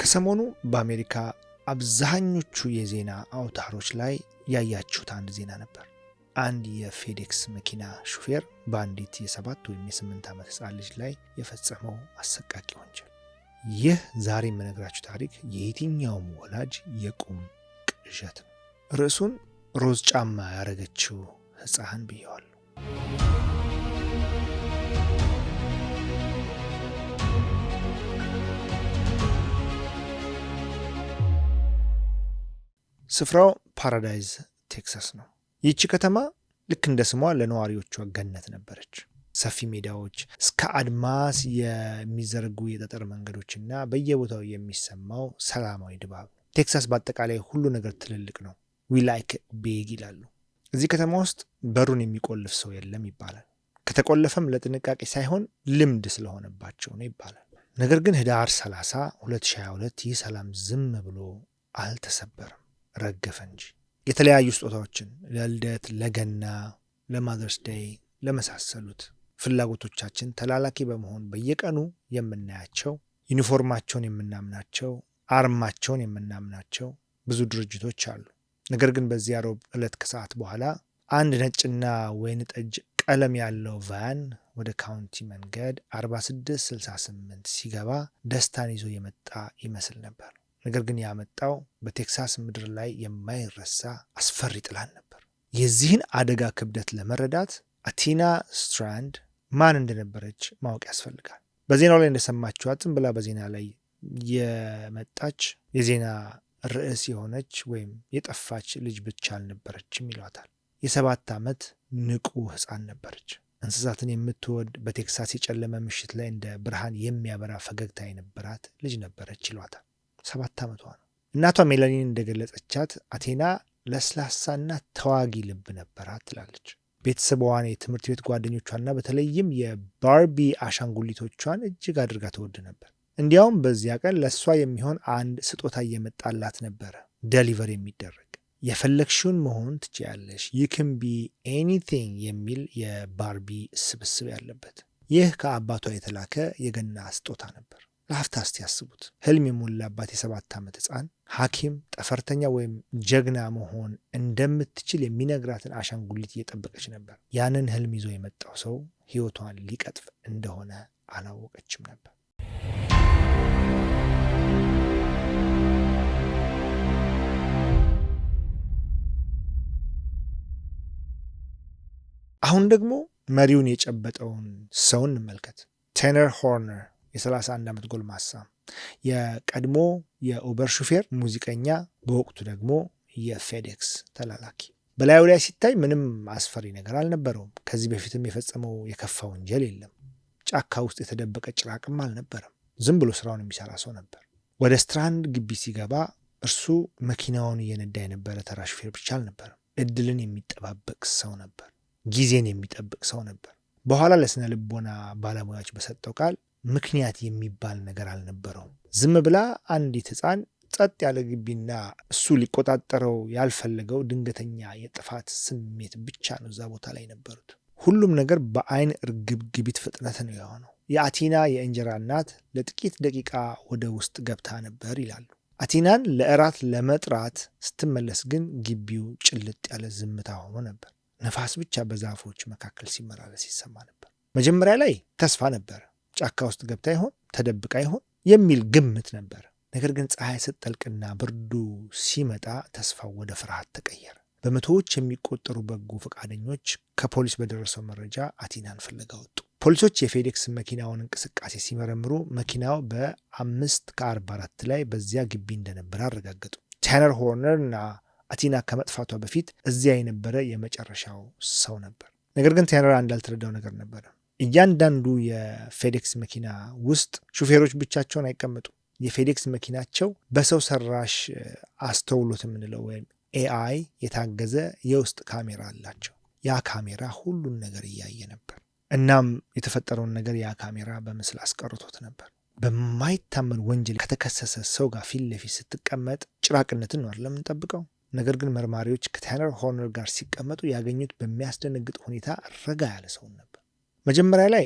ከሰሞኑ በአሜሪካ አብዛኞቹ የዜና አውታሮች ላይ ያያችሁት አንድ ዜና ነበር። አንድ የፌዴክስ መኪና ሹፌር በአንዲት የ7 ወይም የ8 ዓመት ሕፃን ልጅ ላይ የፈጸመው አሰቃቂ ወንጀል። ይህ ዛሬ የምነግራችሁ ታሪክ የየትኛውም ወላጅ የቁም ቅዠት ነው። ርዕሱን ሮዝ ጫማ ያደረገችው ሕፃን ብየዋለሁ። ስፍራው ፓራዳይዝ ቴክሳስ ነው። ይህቺ ከተማ ልክ እንደ ስሟ ለነዋሪዎቿ ገነት ነበረች። ሰፊ ሜዳዎች፣ እስከ አድማስ የሚዘረጉ የጠጠር መንገዶችና በየቦታው የሚሰማው ሰላማዊ ድባብ። ቴክሳስ በአጠቃላይ ሁሉ ነገር ትልልቅ ነው። ዊ ላይክ ቤግ ይላሉ። እዚህ ከተማ ውስጥ በሩን የሚቆልፍ ሰው የለም ይባላል። ከተቆለፈም ለጥንቃቄ ሳይሆን ልምድ ስለሆነባቸው ነው ይባላል። ነገር ግን ህዳር 30 2022 ይህ ሰላም ዝም ብሎ አልተሰበረም፣ ረገፈ እንጂ። የተለያዩ ስጦታዎችን ለልደት፣ ለገና፣ ለማዘርስ ዴይ ለመሳሰሉት ፍላጎቶቻችን ተላላኪ በመሆን በየቀኑ የምናያቸው፣ ዩኒፎርማቸውን የምናምናቸው፣ አርማቸውን የምናምናቸው ብዙ ድርጅቶች አሉ። ነገር ግን በዚያ ሮብ ዕለት ከሰዓት በኋላ አንድ ነጭና ወይን ጠጅ ቀለም ያለው ቫን ወደ ካውንቲ መንገድ 4668 ሲገባ ደስታን ይዞ የመጣ ይመስል ነበር። ነገር ግን ያመጣው በቴክሳስ ምድር ላይ የማይረሳ አስፈሪ ጥላን ነበር። የዚህን አደጋ ክብደት ለመረዳት አቲና ስትራንድ ማን እንደነበረች ማወቅ ያስፈልጋል። በዜናው ላይ እንደሰማችኋት ዝም ብላ በዜና ላይ የመጣች የዜና ርዕስ የሆነች ወይም የጠፋች ልጅ ብቻ አልነበረችም ይሏታል። የ7 ዓመት ንቁ ሕፃን ነበረች። እንስሳትን የምትወድ፣ በቴክሳስ የጨለመ ምሽት ላይ እንደ ብርሃን የሚያበራ ፈገግታ የነበራት ልጅ ነበረች ይሏታል። 7 ዓመቷ ነው። እናቷ ሜላኒን እንደገለጸቻት አቴና ለስላሳና ተዋጊ ልብ ነበራት ትላለች። ቤተሰቧን፣ የትምህርት ቤት ጓደኞቿና በተለይም የባርቢ አሻንጉሊቶቿን እጅግ አድርጋ ትወድ ነበር። እንዲያውም በዚያ ቀን ለእሷ የሚሆን አንድ ስጦታ እየመጣላት ነበረ፣ ደሊቨር የሚደረግ የፈለግሽውን መሆን ትችያለሽ፣ you can be anything የሚል የባርቢ ስብስብ ያለበት። ይህ ከአባቷ የተላከ የገና ስጦታ ነበር። ለሀፍታ እስቲ ያስቡት። ህልም የሞላባት የ7 ዓመት ሕፃን ሐኪም፣ ጠፈርተኛ ወይም ጀግና መሆን እንደምትችል የሚነግራትን አሻንጉሊት እየጠበቀች ነበር። ያንን ህልም ይዞ የመጣው ሰው ህይወቷን ሊቀጥፍ እንደሆነ አላወቀችም ነበር። አሁን ደግሞ መሪውን የጨበጠውን ሰው እንመልከት። ቴነር ሆርነር የ31 ዓመት ጎልማሳ፣ የቀድሞ የኡበር ሹፌር፣ ሙዚቀኛ፣ በወቅቱ ደግሞ የፌዴክስ ተላላኪ። በላዩ ላይ ሲታይ ምንም አስፈሪ ነገር አልነበረውም። ከዚህ በፊትም የፈጸመው የከፋ ወንጀል የለም። ጫካ ውስጥ የተደበቀ ጭራቅም አልነበረም። ዝም ብሎ ስራውን የሚሰራ ሰው ነበር። ወደ ስትራንድ ግቢ ሲገባ እርሱ መኪናውን እየነዳ የነበረ ተራ ሹፌር ብቻ አልነበረም። እድልን የሚጠባበቅ ሰው ነበር። ጊዜን የሚጠብቅ ሰው ነበር። በኋላ ለስነ ልቦና ባለሙያዎች በሰጠው ቃል ምክንያት የሚባል ነገር አልነበረውም። ዝም ብላ አንዲት ሕፃን ጸጥ ያለ ግቢና እሱ ሊቆጣጠረው ያልፈለገው ድንገተኛ የጥፋት ስሜት ብቻ ነው እዛ ቦታ ላይ ነበሩት። ሁሉም ነገር በአይን እርግብግቢት ፍጥነት ነው የሆነው። የአቲና የእንጀራ እናት ለጥቂት ደቂቃ ወደ ውስጥ ገብታ ነበር ይላሉ። አቲናን ለእራት ለመጥራት ስትመለስ ግን ግቢው ጭልጥ ያለ ዝምታ ሆኖ ነበር። ነፋስ ብቻ በዛፎች መካከል ሲመላለስ ይሰማ ነበር። መጀመሪያ ላይ ተስፋ ነበር። ጫካ ውስጥ ገብታ ይሆን፣ ተደብቃ ይሆን የሚል ግምት ነበር። ነገር ግን ፀሐይ ስትጠልቅና ብርዱ ሲመጣ ተስፋው ወደ ፍርሃት ተቀየረ። በመቶዎች የሚቆጠሩ በጎ ፈቃደኞች ከፖሊስ በደረሰው መረጃ አቲናን ፍለጋ ወጡ። ፖሊሶች የፌዴክስ መኪናውን እንቅስቃሴ ሲመረምሩ መኪናው በ5:44 ላይ በዚያ ግቢ እንደነበረ አረጋገጡ። ቴነር ሆርነር እና አቲና ከመጥፋቷ በፊት እዚያ የነበረ የመጨረሻው ሰው ነበር። ነገር ግን ቴነር እንዳልተረዳው ነገር ነበረ። እያንዳንዱ የፌዴክስ መኪና ውስጥ ሹፌሮች ብቻቸውን አይቀመጡ። የፌዴክስ መኪናቸው በሰው ሰራሽ አስተውሎት የምንለው ወይም ኤአይ የታገዘ የውስጥ ካሜራ አላቸው። ያ ካሜራ ሁሉን ነገር እያየ ነበር። እናም የተፈጠረውን ነገር ያ ካሜራ በምስል አስቀርቶት ነበር። በማይታመን ወንጀል ከተከሰሰ ሰው ጋር ፊት ለፊት ስትቀመጥ ጭራቅነትን ነው አይደል የምንጠብቀው? ነገር ግን መርማሪዎች ከቴነር ሆርነር ጋር ሲቀመጡ ያገኙት በሚያስደነግጥ ሁኔታ ረጋ ያለ ሰው ነበር። መጀመሪያ ላይ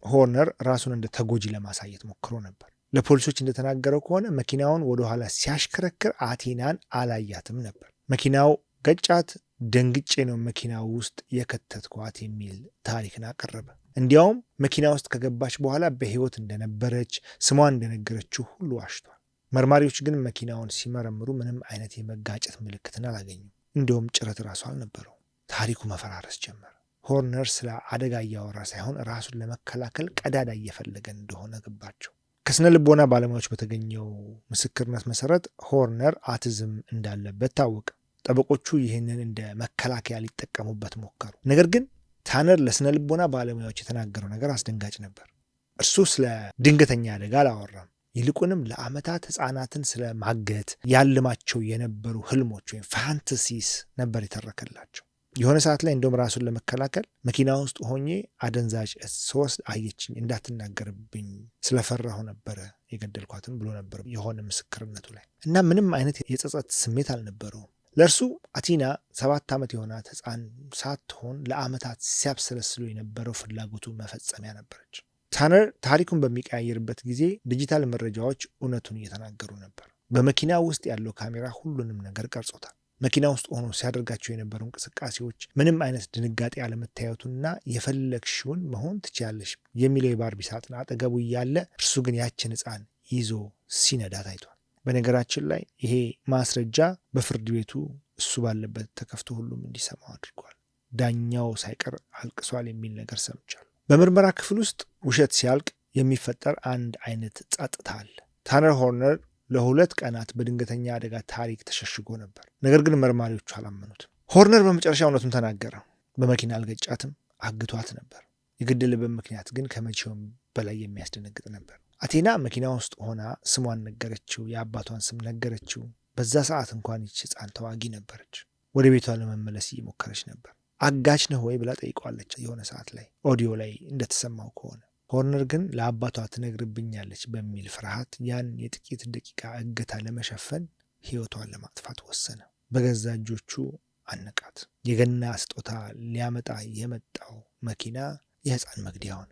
ሆርነር ራሱን እንደ ተጎጂ ለማሳየት ሞክሮ ነበር። ለፖሊሶች እንደተናገረው ከሆነ መኪናውን ወደኋላ ሲያሽከረክር አቴናን አላያትም ነበር። መኪናው ገጫት፣ ደንግጬ ነው መኪናው ውስጥ የከተትኳት የሚል ታሪክን አቀረበ። እንዲያውም መኪና ውስጥ ከገባች በኋላ በሕይወት እንደነበረች ስሟን እንደነገረችው ሁሉ ዋሽቷል። መርማሪዎች ግን መኪናውን ሲመረምሩ ምንም አይነት የመጋጨት ምልክትን አላገኙም። እንዲሁም ጭረት ራሱ አልነበረው። ታሪኩ መፈራረስ ጀመረ። ሆርነር ስለ አደጋ እያወራ ሳይሆን ራሱን ለመከላከል ቀዳዳ እየፈለገ እንደሆነ ገባቸው። ከስነ ልቦና ባለሙያዎች በተገኘው ምስክርነት መሰረት ሆርነር አቲዝም እንዳለበት ታወቀ። ጠበቆቹ ይህንን እንደ መከላከያ ሊጠቀሙበት ሞከሩ። ነገር ግን ታነር ለስነ ልቦና ባለሙያዎች የተናገረው ነገር አስደንጋጭ ነበር። እርሱ ስለ ድንገተኛ አደጋ አላወራም። ይልቁንም ለዓመታት ሕፃናትን ስለ ማገት ያልማቸው የነበሩ ህልሞች ወይም ፋንታሲስ ነበር የተረከላቸው። የሆነ ሰዓት ላይ እንደውም ራሱን ለመከላከል መኪና ውስጥ ሆኜ አደንዛዥ እጽ ስወስድ አየችኝ፣ እንዳትናገርብኝ ስለፈራሁ ነበረ የገደልኳትም ብሎ ነበር የሆነ ምስክርነቱ ላይ እና ምንም አይነት የጸጸት ስሜት አልነበረውም። ለእርሱ አቲና 7 ዓመት የሆናት ሕፃን ሳትሆን ለዓመታት ሲያብሰለስሉ የነበረው ፍላጎቱ መፈጸሚያ ነበረች። ታነር ታሪኩን በሚቀያየርበት ጊዜ ዲጂታል መረጃዎች እውነቱን እየተናገሩ ነበር። በመኪና ውስጥ ያለው ካሜራ ሁሉንም ነገር ቀርጾታል። መኪና ውስጥ ሆኖ ሲያደርጋቸው የነበሩ እንቅስቃሴዎች፣ ምንም አይነት ድንጋጤ አለመታየቱና የፈለግሽውን መሆን ትችያለሽ የሚለው የባርቢ ሳጥን አጠገቡ እያለ እርሱ ግን ያችን ሕፃን ይዞ ሲነዳ ታይቷል። በነገራችን ላይ ይሄ ማስረጃ በፍርድ ቤቱ እሱ ባለበት ተከፍቶ ሁሉም እንዲሰማው አድርጓል። ዳኛው ሳይቀር አልቅሷል የሚል ነገር ሰምቻለሁ። በምርመራ ክፍል ውስጥ ውሸት ሲያልቅ የሚፈጠር አንድ አይነት ጸጥታ አለ። ታነር ሆርነር ለ2 ቀናት በድንገተኛ አደጋ ታሪክ ተሸሽጎ ነበር። ነገር ግን መርማሪዎቹ አላመኑትም። ሆርነር በመጨረሻ እውነቱን ተናገረ። በመኪና አልገጫትም፣ አግቷት ነበር። የገደለበት ምክንያት ግን ከመቼውም በላይ የሚያስደነግጥ ነበር። አቴና መኪና ውስጥ ሆና ስሟን ነገረችው፣ የአባቷን ስም ነገረችው። በዛ ሰዓት እንኳን ይች ሕፃን ተዋጊ ነበረች። ወደ ቤቷ ለመመለስ እየሞከረች ነበር። አጋች ነህ ወይ ብላ ጠይቀዋለች። የሆነ ሰዓት ላይ ኦዲዮ ላይ እንደተሰማው ከሆነ ሆርነር ግን ለአባቷ ትነግርብኛለች በሚል ፍርሃት ያን የጥቂት ደቂቃ እገታ ለመሸፈን ሕይወቷን ለማጥፋት ወሰነ። በገዛ እጆቹ አነቃት። የገና ስጦታ ሊያመጣ የመጣው መኪና የሕፃን መግደያ ሆነ።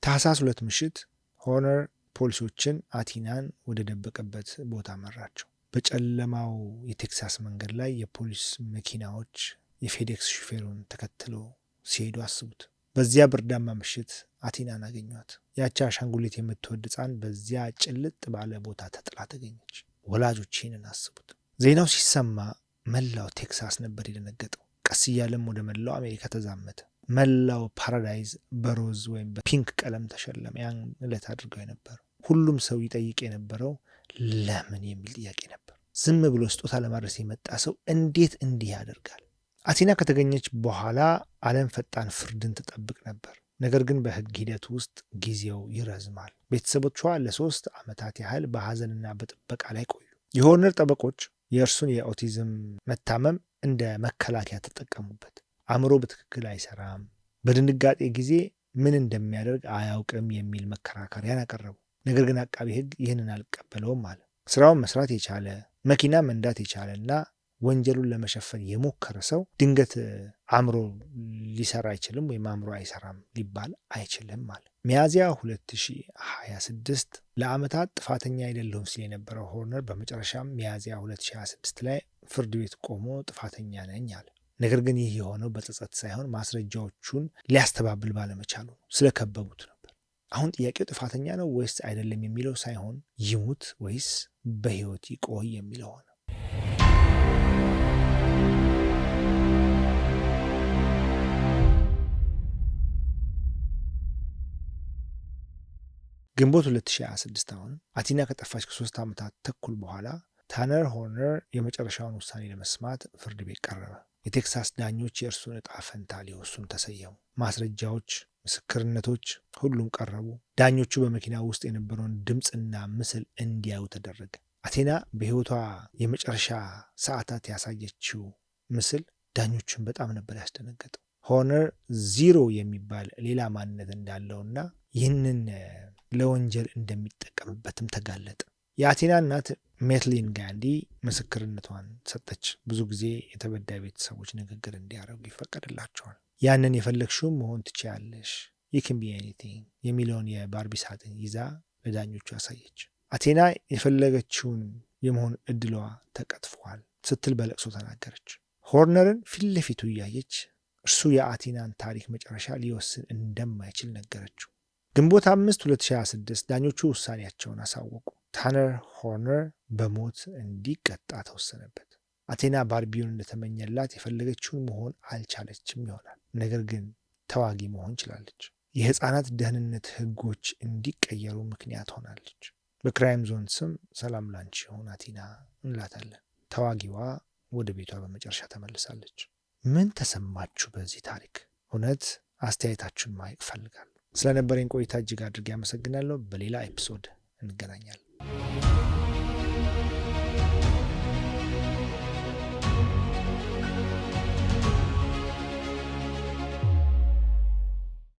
ታህሳስ 2 ምሽት ሆርነር ፖሊሶችን አቲናን ወደ ደበቀበት ቦታ መራቸው። በጨለማው የቴክሳስ መንገድ ላይ የፖሊስ መኪናዎች የፌዴክስ ሹፌሩን ተከትለው ሲሄዱ አስቡት። በዚያ ብርዳማ ምሽት አቲናን አገኟት። ያቺ አሻንጉሊት የምትወድ ሕፃን በዚያ ጭልጥ ባለ ቦታ ተጥላ ተገኘች። ወላጆች ይህንን አስቡት። ዜናው ሲሰማ መላው ቴክሳስ ነበር የደነገጠው። ቀስ እያለም ወደ መላው አሜሪካ ተዛመተ። መላው ፓራዳይዝ በሮዝ ወይም በፒንክ ቀለም ተሸለመ። ያን ዕለት አድርገው የነበረው ሁሉም ሰው ይጠይቅ የነበረው ለምን የሚል ጥያቄ ነበር። ዝም ብሎ ስጦታ ለማድረስ የመጣ ሰው እንዴት እንዲህ ያደርጋል? አቲና ከተገኘች በኋላ ዓለም ፈጣን ፍርድን ትጠብቅ ነበር። ነገር ግን በሕግ ሂደት ውስጥ ጊዜው ይረዝማል። ቤተሰቦቿ ለ3 ዓመታት ያህል በሐዘንና በጥበቃ ላይ ቆዩ። የሆርነር ጠበቆች የእርሱን የኦቲዝም መታመም እንደ መከላከያ ተጠቀሙበት። አእምሮ በትክክል አይሰራም፣ በድንጋጤ ጊዜ ምን እንደሚያደርግ አያውቅም የሚል መከራከሪያን አቀረቡ። ነገር ግን አቃቢ ሕግ ይህንን አልቀበለውም አለ። ስራውን መስራት የቻለ መኪና መንዳት የቻለ እና ወንጀሉን ለመሸፈን የሞከረ ሰው ድንገት አእምሮ ሊሰራ አይችልም ወይም አእምሮ አይሰራም ሊባል አይችልም አለ። ሚያዝያ 2026 ለዓመታት ጥፋተኛ አይደለሁም ሲል የነበረው ሆርነር በመጨረሻም ሚያዝያ 2026 ላይ ፍርድ ቤት ቆሞ ጥፋተኛ ነኝ አለ። ነገር ግን ይህ የሆነው በጸጸት ሳይሆን ማስረጃዎቹን ሊያስተባብል ባለመቻሉ ነው፣ ስለከበቡት ነበር። አሁን ጥያቄው ጥፋተኛ ነው ወይስ አይደለም የሚለው ሳይሆን ይሙት ወይስ በሕይወት ይቆይ የሚለው ሆነ። ግንቦት 2026 አሁን አቲና ከጠፋች ከ3 ዓመታት ተኩል በኋላ ታነር ሆርነር የመጨረሻውን ውሳኔ ለመስማት ፍርድ ቤት ቀረበ። የቴክሳስ ዳኞች የእርሱን ዕጣ ፈንታ ሊወስኑ ተሰየሙ። ማስረጃዎች፣ ምስክርነቶች ሁሉም ቀረቡ። ዳኞቹ በመኪና ውስጥ የነበረውን ድምፅና ምስል እንዲያዩ ተደረገ። አቴና በሕይወቷ የመጨረሻ ሰዓታት ያሳየችው ምስል ዳኞቹን በጣም ነበር ያስደነገጠው። ሆርነር 0 የሚባል ሌላ ማንነት እንዳለውና ይህንን ለወንጀል እንደሚጠቀምበትም ተጋለጠ። የአቴና እናት ሜትሊን ጋንዲ ምስክርነቷን ሰጠች። ብዙ ጊዜ የተበዳይ ቤተሰቦች ንግግር እንዲያደርጉ ይፈቀድላቸዋል። ያንን የፈለግሽውን መሆን ትችያለሽ፣ you can be anything የሚለውን የባርቢ ሳጥን ይዛ ለዳኞቹ አሳየች። አቴና የፈለገችውን የመሆን እድሏ ተቀጥፏል ስትል በለቅሶ ተናገረች። ሆርነርን ፊት ለፊቱ እያየች እርሱ የአቴናን ታሪክ መጨረሻ ሊወስን እንደማይችል ነገረችው። ግንቦት 5 2026 ዳኞቹ ውሳኔያቸውን አሳወቁ። ታነር ሆርነር በሞት እንዲቀጣ ተወሰነበት። አቴና ባርቢውን እንደተመኘላት የፈለገችውን መሆን አልቻለችም ይሆናል፣ ነገር ግን ተዋጊ መሆን ችላለች። የህፃናት ደህንነት ህጎች እንዲቀየሩ ምክንያት ሆናለች። በክራይም ዞን ስም ሰላም ላንቺ ይሁን አቴና እንላታለን። ተዋጊዋ ወደ ቤቷ በመጨረሻ ተመልሳለች። ምን ተሰማችሁ በዚህ ታሪክ? እውነት አስተያየታችሁን ማየት እፈልጋለሁ። ስለነበረኝ ቆይታ እጅግ አድርጌ አመሰግናለሁ። በሌላ ኤፒሶድ እንገናኛለን።